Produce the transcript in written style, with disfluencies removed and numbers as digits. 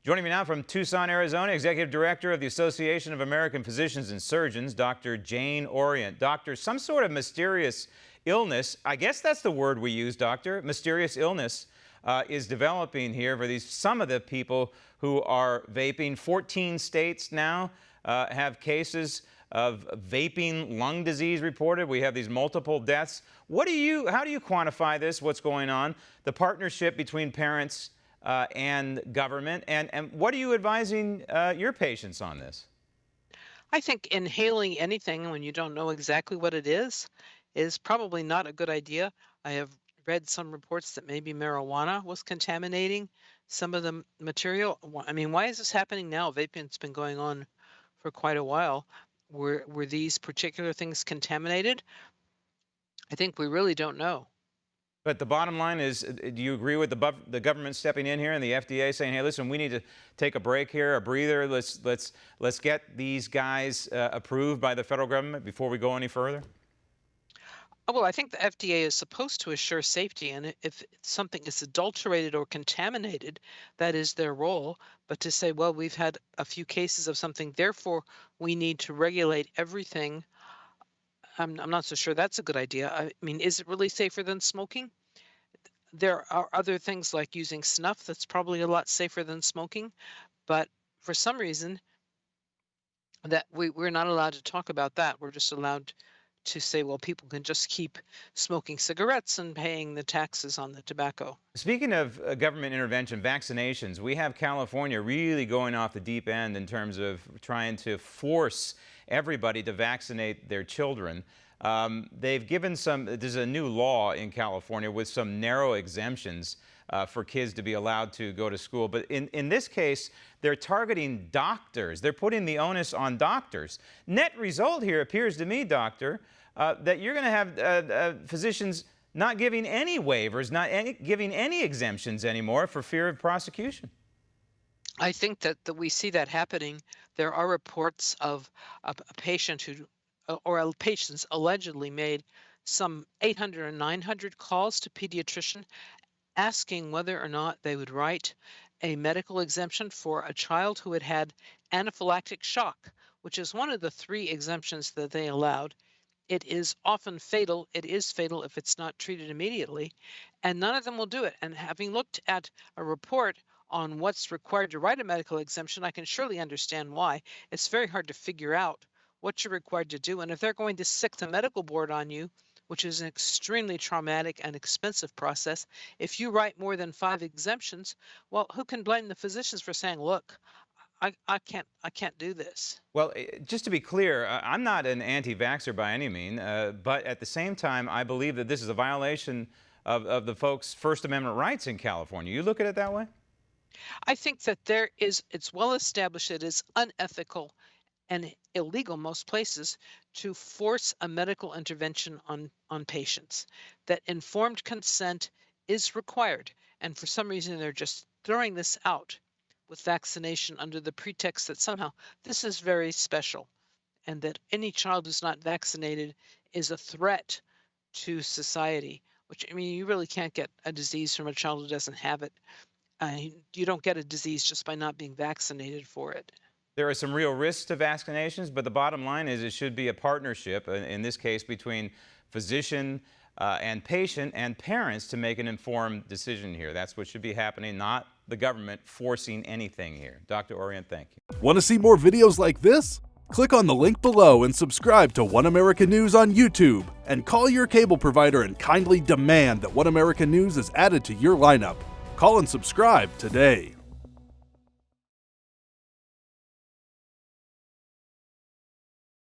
Joining me now from Tucson, Arizona, Executive Director of the Association of American Physicians and Surgeons, Dr. Jane Orient. Doctor, some sort of mysterious illness, I guess that's the word we use, Doctor, mysterious illness is developing here for some of the people who are vaping. 14 states now have cases of vaping lung disease reported. We have these multiple deaths. How do you quantify this? What's going on? The partnership between parents and government, and what are you advising your patients on this? I think inhaling anything when you don't know exactly what it is probably not a good idea. I have read some reports that maybe marijuana was contaminating some of the material. I mean, why is this happening now? Vaping's been going on for quite a while. Were these particular things contaminated? I think we really don't know. But the bottom line is, do you agree with the government stepping in here and the FDA saying, "Hey, listen, we need to take a break here, a breather. Let's get these guys approved by the federal government before we go any further"? Well, I think the FDA is supposed to assure safety, and if something is adulterated or contaminated, that is their role. But to say, well, we've had a few cases of something, therefore we need to regulate everything, I'm not so sure that's a good idea. I mean, is it really safer than smoking? There are other things like using snuff that's probably a lot safer than smoking, but for some reason that we're not allowed to talk about that. We're just allowed to say, well, people can just keep smoking cigarettes and paying the taxes on the tobacco. Speaking of government intervention, vaccinations, we have California really going off the deep end in terms of trying to force everybody to vaccinate their children. They've given there's a new law in California with some narrow exemptions for kids to be allowed to go to school. But in this case, they're targeting doctors. They're putting the onus on doctors. Net result here appears to me, Doctor, that you're going to have physicians not giving any waivers, giving any exemptions anymore for fear of prosecution. I think that we see that happening. There are reports of a patient or patients allegedly made some 800 or 900 calls to pediatrician asking whether or not they would write a medical exemption for a child who had had anaphylactic shock, which is one of the 3 exemptions that they allowed. It is often fatal. It is fatal if it's not treated immediately, and none of them will do it. And having looked at a report on what's required to write a medical exemption, I can surely understand why. It's very hard to figure out what you're required to do. And if they're going to sick the medical board on you, which is an extremely traumatic and expensive process, if you write more than 5 exemptions, well, who can blame the physicians for saying, look, I can't do this? Well, just to be clear, I'm not an anti-vaxxer by any means, but at the same time, I believe that this is a violation of the folks' First Amendment rights in California. You look at it that way? I think that it's well established it is unethical and illegal most places to force a medical intervention on patients. That informed consent is required, and for some reason they're just throwing this out with vaccination under the pretext that somehow this is very special and that any child who's not vaccinated is a threat to society, which, I mean, you really can't get a disease from a child who doesn't have it. You don't get a disease just by not being vaccinated for it. There are some real risks to vaccinations, but the bottom line is it should be a partnership, in this case, between physician and patient and parents to make an informed decision here. That's what should be happening, not the government forcing anything here. Dr. Orient, thank you. Want to see more videos like this? Click on the link below and subscribe to One American News on YouTube, and call your cable provider and kindly demand that One American News is added to your lineup. Call and subscribe today.